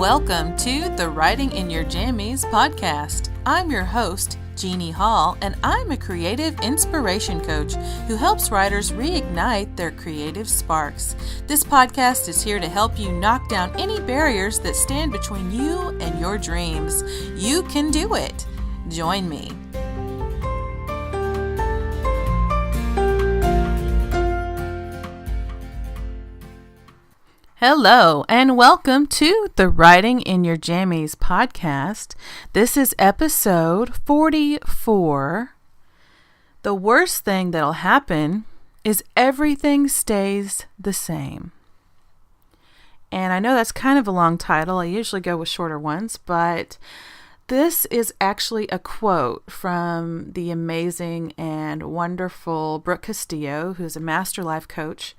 Welcome to the Writing in Your Jammies podcast. I'm your host, Jeannie Hall, and I'm a creative inspiration coach who helps writers reignite their creative sparks. This podcast is here to help you knock down any barriers that stand between you and your dreams. You can do it. Join me. Hello, and welcome to the Writing in Your Jammies podcast. This is episode 44. The worst thing that'll happen is everything stays the same. And I know that's kind of a long title. I usually go with shorter ones, but this is actually a quote from the amazing and wonderful Brooke Castillo, who's a master life coach.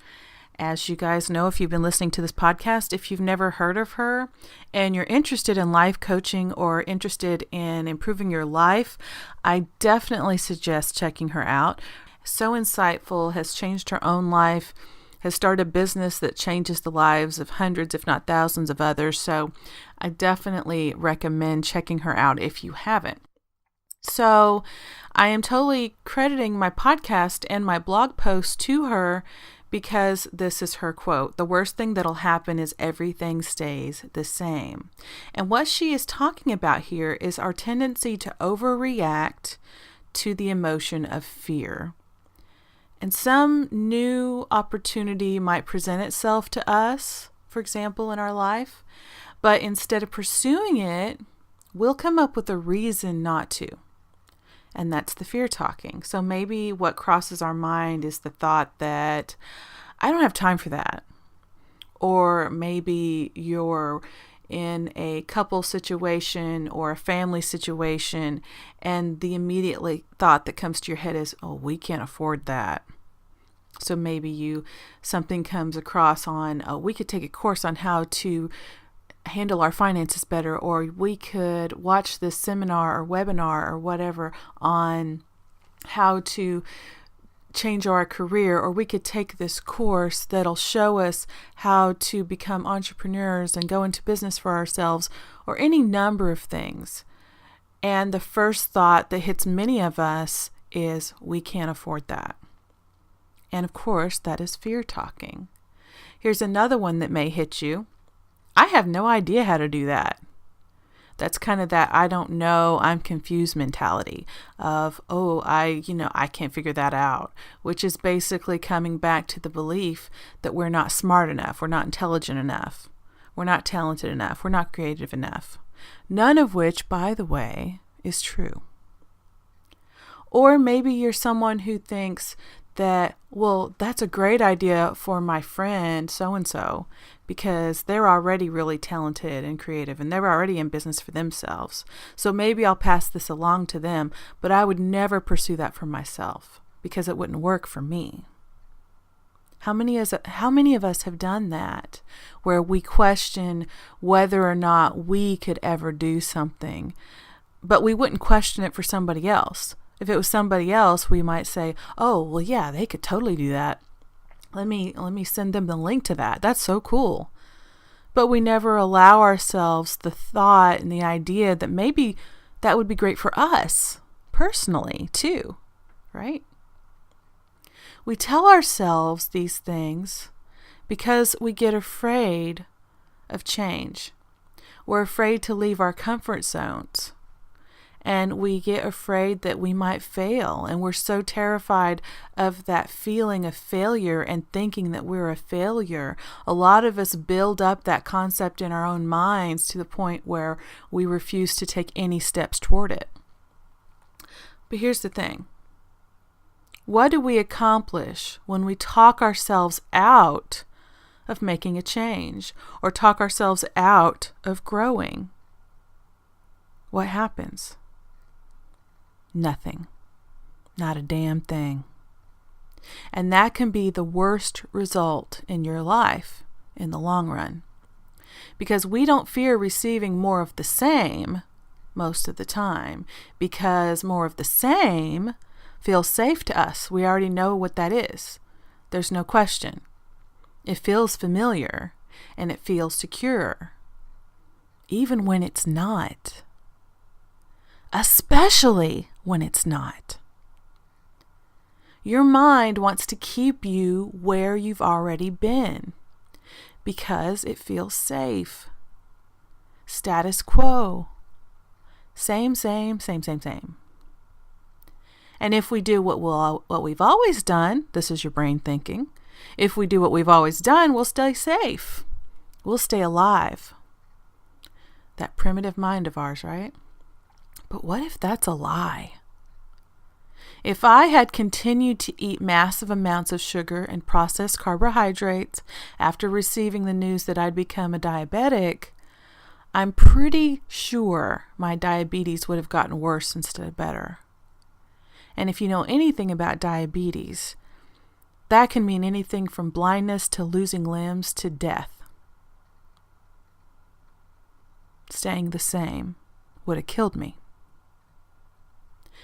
As you guys know, if you've been listening to this podcast, if you've never heard of her and you're interested in life coaching or interested in improving your life, I definitely suggest checking her out. So insightful, has changed her own life, has started a business that changes the lives of hundreds, if not thousands of others. So I definitely recommend checking her out if you haven't. So I am totally crediting my podcast and my blog post to her because this is her quote. The worst thing that'll happen is everything stays the same. And what she is talking about here is our tendency to overreact to the emotion of fear. And some new opportunity might present itself to us, for example, in our life, but instead of pursuing it, we'll come up with a reason not to. And that's the fear talking. So maybe what crosses our mind is the thought that I don't have time for that. Or maybe you're in a couple situation or a family situation and the immediate thought that comes to your head is, oh, we can't afford that. So maybe something comes across on, we could take a course on how to handle our finances better, or we could watch this seminar or webinar or whatever on how to change our career, or we could take this course that'll show us how to become entrepreneurs and go into business for ourselves, or any number of things. And the first thought that hits many of us is, we can't afford that. And of course, that is fear talking. Here's another one that may hit you. I have no idea how to do that. That's kind of that I don't know, I'm confused mentality of, I can't figure that out, which is basically coming back to the belief that we're not smart enough, we're not intelligent enough, we're not talented enough, we're not creative enough. None of which, by the way, is true. Or maybe you're someone who thinks that, well, that's a great idea for my friend so-and-so because they're already really talented and creative and they're already in business for themselves. So maybe I'll pass this along to them, but I would never pursue that for myself because it wouldn't work for me. How many of us have done that, where we question whether or not we could ever do something, but we wouldn't question it for somebody else? If it was somebody else, we might say, oh, well, yeah, they could totally do that. Let me send them the link to that. That's so cool. But we never allow ourselves the thought and the idea that maybe that would be great for us personally too, right? We tell ourselves these things because we get afraid of change. We're afraid to leave our comfort zones. And we get afraid that we might fail. And we're so terrified of that feeling of failure and thinking that we're a failure. A lot of us build up that concept in our own minds to the point where we refuse to take any steps toward it. But here's the thing. What do we accomplish when we talk ourselves out of making a change or talk ourselves out of growing? What happens? Nothing. Not a damn thing. And that can be the worst result in your life in the long run. Because we don't fear receiving more of the same most of the time. Because more of the same feels safe to us. We already know what that is. There's no question. It feels familiar and it feels secure. even when it's not. Especially when it's not. Your mind wants to keep you where you've already been because it feels safe. Status quo. Same. And if we do what we've always done, this is your brain thinking, if we do what we've always done, we'll stay safe. We'll stay alive. That primitive mind of ours, right? But what if that's a lie? If I had continued to eat massive amounts of sugar and processed carbohydrates after receiving the news that I'd become a diabetic, I'm pretty sure my diabetes would have gotten worse instead of better. And if you know anything about diabetes, that can mean anything from blindness to losing limbs to death. Staying the same would have killed me.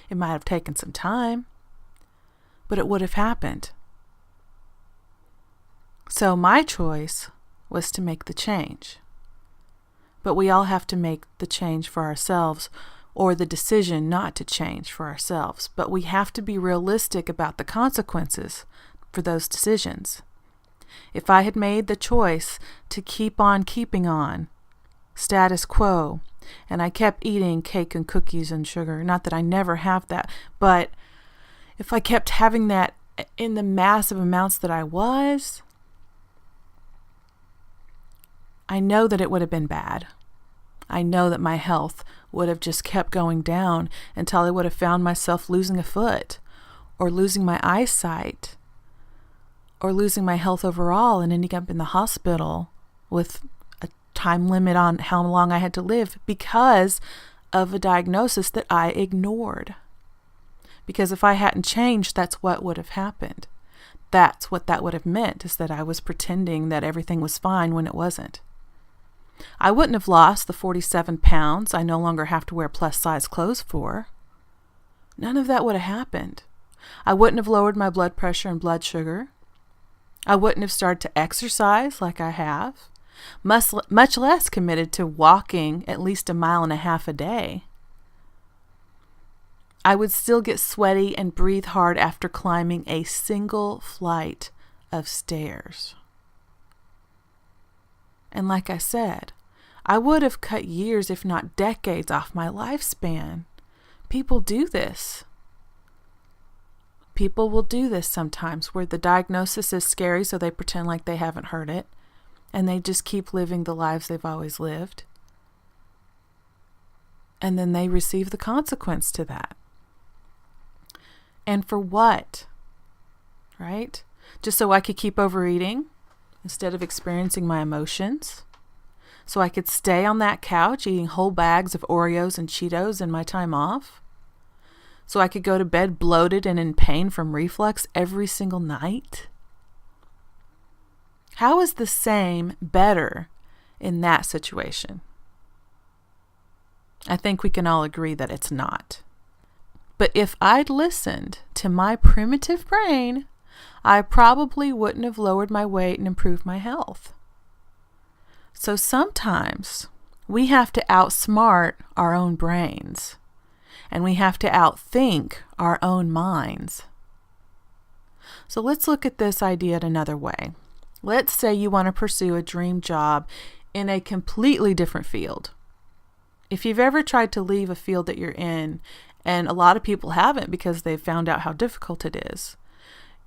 It might have taken some time, but it would have happened. So my choice was to make the change. But we all have to make the change for ourselves, or the decision not to change for ourselves. But we have to be realistic about the consequences for those decisions. If I had made the choice to keep on keeping on, status quo, and I kept eating cake and cookies and sugar, not that I never have that, but if I kept having that in the massive amounts that I was, I know that it would have been bad. I know that my health would have just kept going down until I would have found myself losing a foot, or losing my eyesight, or losing my health overall and ending up in the hospital with time limit on how long I had to live because of a diagnosis that I ignored. Because if I hadn't changed, that's what would have happened. That's what that would have meant, is that I was pretending that everything was fine when it wasn't. I wouldn't have lost the 47 pounds I no longer have to wear plus size clothes for. None of that would have happened. I wouldn't have lowered my blood pressure and blood sugar. I wouldn't have started to exercise like I have. Much less committed to walking at least 1.5 miles a day. I would still get sweaty and breathe hard after climbing a single flight of stairs. And like I said, I would have cut years, if not decades, off my lifespan. People do this. People will do this sometimes, where the diagnosis is scary, so they pretend like they haven't heard it. And they just keep living the lives they've always lived. And then they receive the consequence to that. And for what? Right? Just so I could keep overeating instead of experiencing my emotions. So I could stay on that couch eating whole bags of Oreos and Cheetos in my time off. So I could go to bed bloated and in pain from reflux every single night. How is the same better in that situation? I think we can all agree that it's not. But if I'd listened to my primitive brain, I probably wouldn't have lowered my weight and improved my health. So sometimes we have to outsmart our own brains, and we have to outthink our own minds. So let's look at this idea in another way. Let's say you want to pursue a dream job in a completely different field. If you've ever tried to leave a field that you're in, and a lot of people haven't because they've found out how difficult it is,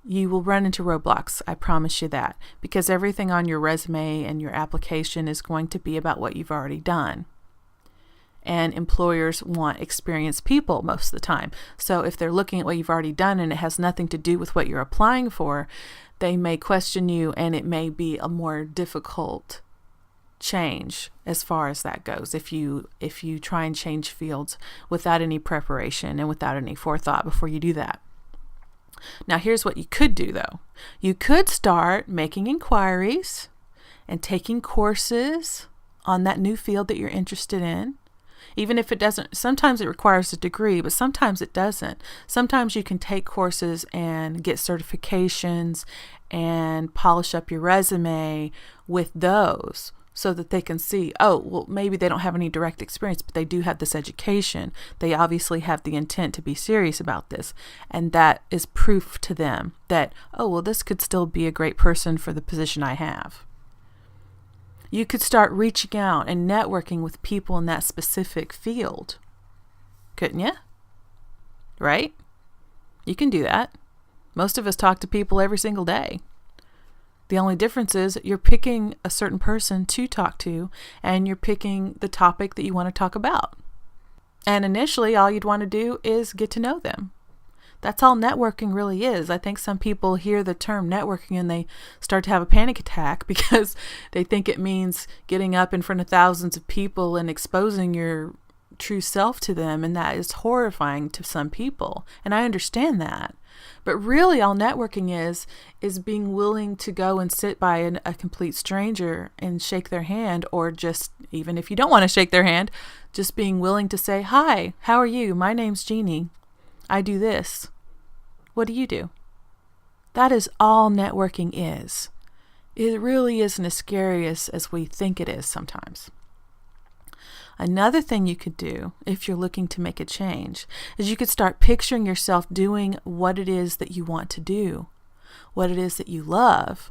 you will run into roadblocks. I promise you that, because everything on your resume and your application is going to be about what you've already done. And employers want experienced people most of the time. So if they're looking at what you've already done and it has nothing to do with what you're applying for, they may question you, and it may be a more difficult change as far as that goes. If you try and change fields without any preparation and without any forethought before you do that. Now, here's what you could do, though. You could start making inquiries and taking courses on that new field that you're interested in. Even if it doesn't, sometimes it requires a degree, but sometimes it doesn't. Sometimes you can take courses and get certifications and polish up your resume with those, so that they can see, oh, well, maybe they don't have any direct experience, but they do have this education. They obviously have the intent to be serious about this. And that is proof to them that, oh, well, this could still be a great person for the position I have. You could start reaching out and networking with people in that specific field. Couldn't you? Right? You can do that. Most of us talk to people every single day. The only difference is you're picking a certain person to talk to, and you're picking the topic that you want to talk about. And initially, all you'd want to do is get to know them. That's all networking really is. I think some people hear the term networking and they start to have a panic attack because they think it means getting up in front of thousands of people and exposing your true self to them, and that is horrifying to some people. And I understand that. But really all networking is being willing to go and sit by a complete stranger and shake their hand, or just, even if you don't want to shake their hand, just being willing to say, hi, how are you? My name's Jeannie. I do this. What do you do? That is all networking is. It really isn't as scary as we think it is sometimes. Another thing you could do if you're looking to make a change is you could start picturing yourself doing what it is that you want to do, what it is that you love,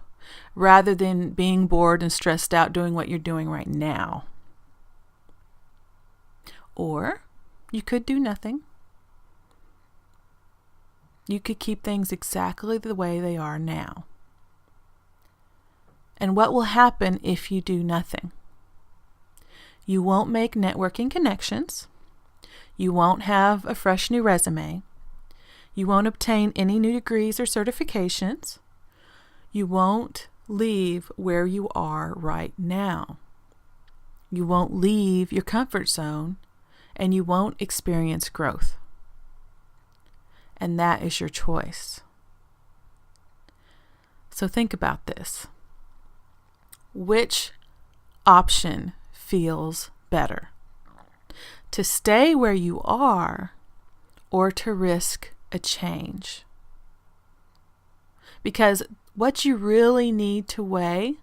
rather than being bored and stressed out doing what you're doing right now. Or you could do nothing. You could keep things exactly the way they are now. And what will happen if you do nothing? You won't make networking connections. You won't have a fresh new resume. You won't obtain any new degrees or certifications. You won't leave where you are right now. You won't leave your comfort zone, and you won't experience growth. And that is your choice. So think about this. Which option feels better? To stay where you are, or to risk a change? Because what you really need to weigh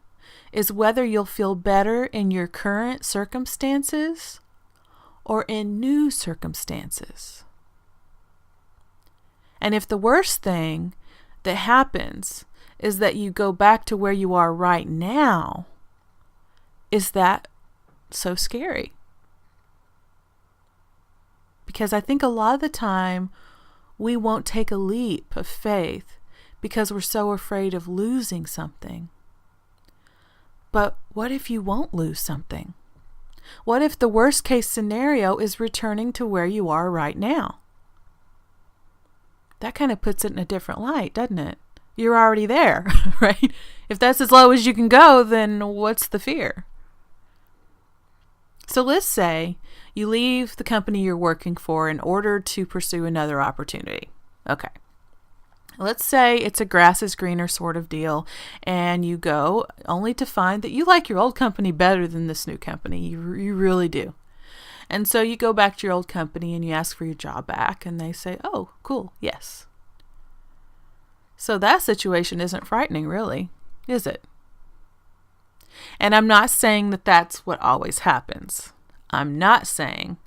is whether you'll feel better in your current circumstances or in new circumstances. And if the worst thing that happens is that you go back to where you are right now, is that so scary? Because I think a lot of the time we won't take a leap of faith because we're so afraid of losing something. But what if you won't lose something? What if the worst case scenario is returning to where you are right now? That kind of puts it in a different light, doesn't it? You're already there, right? If that's as low as you can go, then what's the fear? So let's say you leave the company you're working for in order to pursue another opportunity. Okay. Let's say it's a grass is greener sort of deal, and you go only to find that you like your old company better than this new company. You really do. And so you go back to your old company and you ask for your job back, and they say, oh, cool, yes. So that situation isn't frightening, really, is it? And I'm not saying that that's what always happens. I'm not saying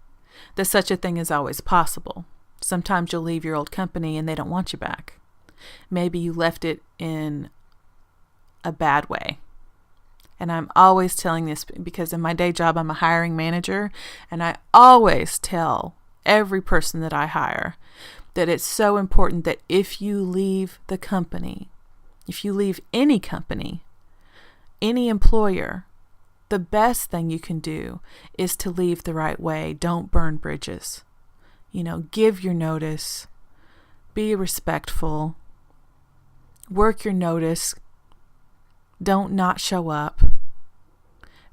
that such a thing is always possible. Sometimes you'll leave your old company and they don't want you back. Maybe you left it in a bad way. And I'm always telling this because in my day job, I'm a hiring manager, and I always tell every person that I hire that it's so important that if you leave the company, if you leave any company, any employer, the best thing you can do is to leave the right way. Don't burn bridges. Give your notice, be respectful, work your notice, don't not show up,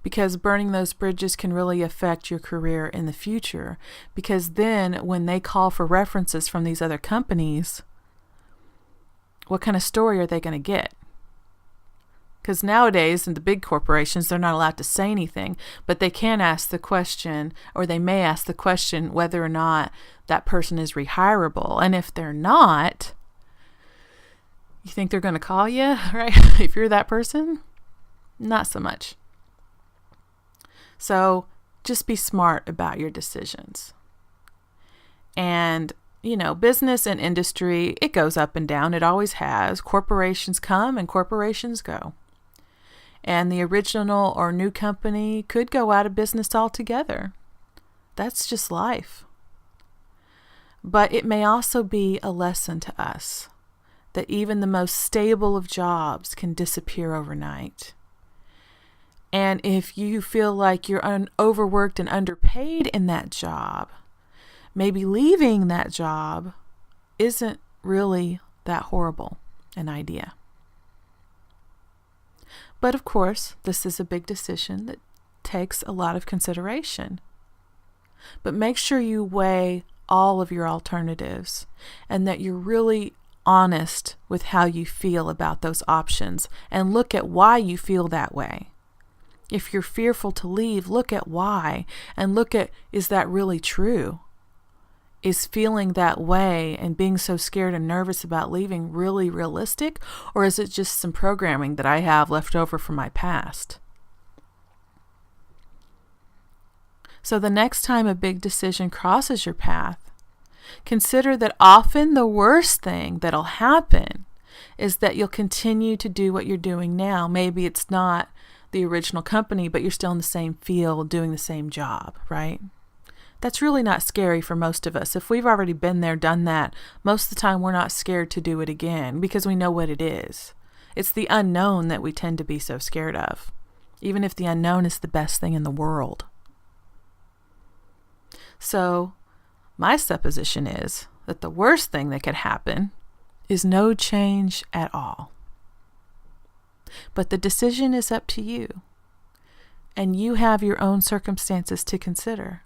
because burning those bridges can really affect your career in the future. Because then when they call for references from these other companies, what kind of story are they going to get? Because nowadays in the big corporations, they're not allowed to say anything, but they can ask the question, or they may ask the question whether or not that person is rehirable. And if they're not, you think they're going to call you, right? If you're that person? Not so much. So just be smart about your decisions. And, business and industry, it goes up and down. It always has. Corporations come and corporations go. And the original or new company could go out of business altogether. That's just life. But it may also be a lesson to us that even the most stable of jobs can disappear overnight. And if you feel like you're overworked and underpaid in that job, maybe leaving that job isn't really that horrible an idea. But of course, this is a big decision that takes a lot of consideration. But make sure you weigh all of your alternatives and that you're really honest with how you feel about those options and look at why you feel that way. If you're fearful to leave, look at why and look at, is that really true? Is feeling that way and being so scared and nervous about leaving really realistic, or is it just some programming that I have left over from my past? So the next time a big decision crosses your path, consider that often the worst thing that'll happen is that you'll continue to do what you're doing now. Maybe it's not the original company, but you're still in the same field doing the same job, right? That's really not scary for most of us. If we've already been there, done that, most of the time we're not scared to do it again because we know what it is. It's the unknown that we tend to be so scared of, even if the unknown is the best thing in the world. So my supposition is that the worst thing that could happen is no change at all. But the decision is up to you, and you have your own circumstances to consider.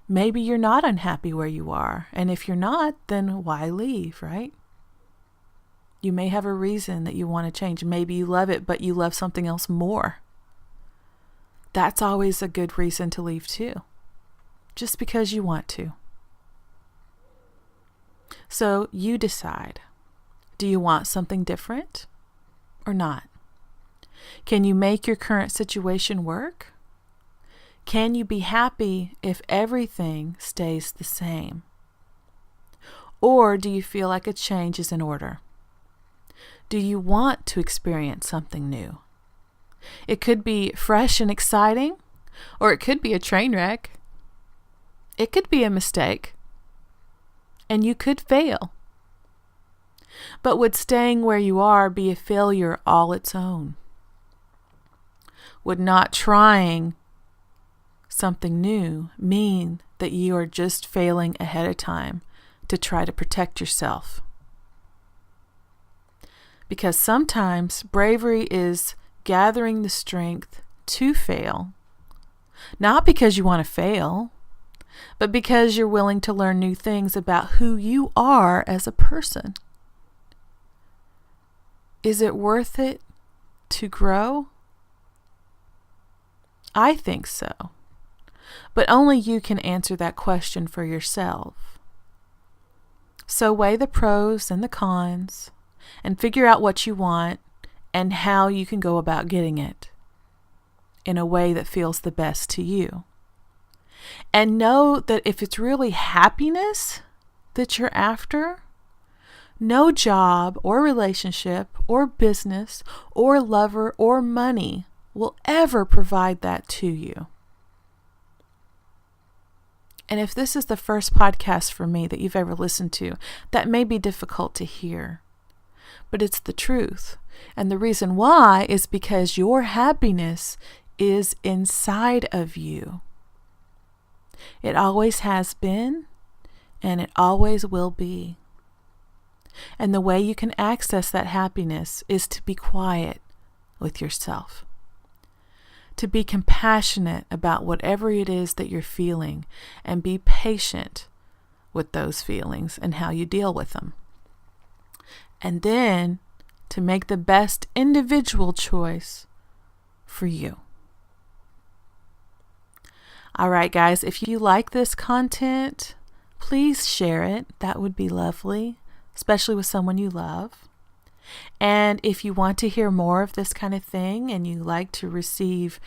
Maybe you're not unhappy where you are, and if you're not, then why leave, right? You may have a reason that you want to change. Maybe you love it, but you love something else more. That's always a good reason to leave too, just because you want to. So you decide, do you want something different or not? Can you make your current situation work? Can you be happy if everything stays the same? Or do you feel like a change is in order? Do you want to experience something new? It could be fresh and exciting, or it could be a train wreck. It could be a mistake, and you could fail. But would staying where you are be a failure all its own? Would not trying something new mean that you are just failing ahead of time to try to protect yourself? Because sometimes bravery is gathering the strength to fail, not because you want to fail, but because you're willing to learn new things about who you are as a person. Is it worth it to grow? I think so. But only you can answer that question for yourself. So weigh the pros and the cons and figure out what you want and how you can go about getting it in a way that feels the best to you. And know that if it's really happiness that you're after, no job or relationship or business or lover or money will ever provide that to you. And if this is the first podcast for me that you've ever listened to, that may be difficult to hear. But it's the truth. And the reason why is because your happiness is inside of you. It always has been, and it always will be. And the way you can access that happiness is to be quiet with yourself. To be compassionate about whatever it is that you're feeling and be patient with those feelings and how you deal with them. And then to make the best individual choice for you. All right, guys, if you like this content, please share it. That would be lovely, especially with someone you love. And if you want to hear more of this kind of thing and you like to receive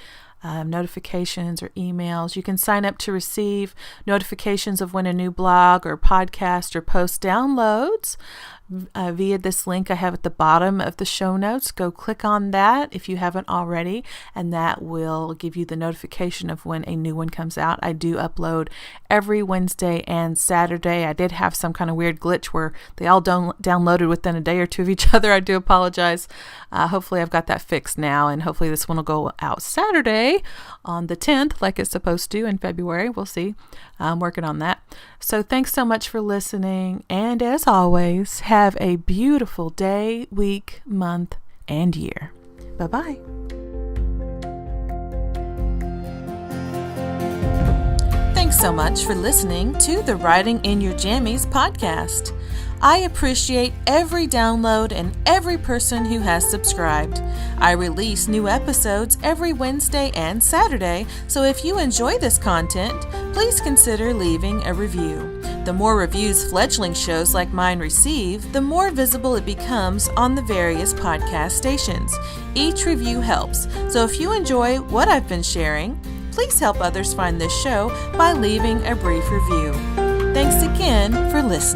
notifications or emails. You can sign up to receive notifications of when a new blog or podcast or post downloads via this link I have at the bottom of the show notes. Go click on that if you haven't already, and that will give you the notification of when a new one comes out. I do upload every Wednesday and Saturday. I did have some kind of weird glitch where they all downloaded within a day or two of each other. I do apologize. Hopefully I've got that fixed now, and hopefully this one will go out Saturday on the 10th like it's supposed to in February. We'll see. I'm working on that. So thanks so much for listening, and as always, have a beautiful day, week, month, and year. Bye-bye. Thanks so much for listening to the Writing in Your Jammies podcast. I appreciate every download and every person who has subscribed. I release new episodes every Wednesday and Saturday, so if you enjoy this content, please consider leaving a review. The more reviews fledgling shows like mine receive, the more visible it becomes on the various podcast stations. Each review helps, so if you enjoy what I've been sharing, please help others find this show by leaving a brief review. Thanks again for listening.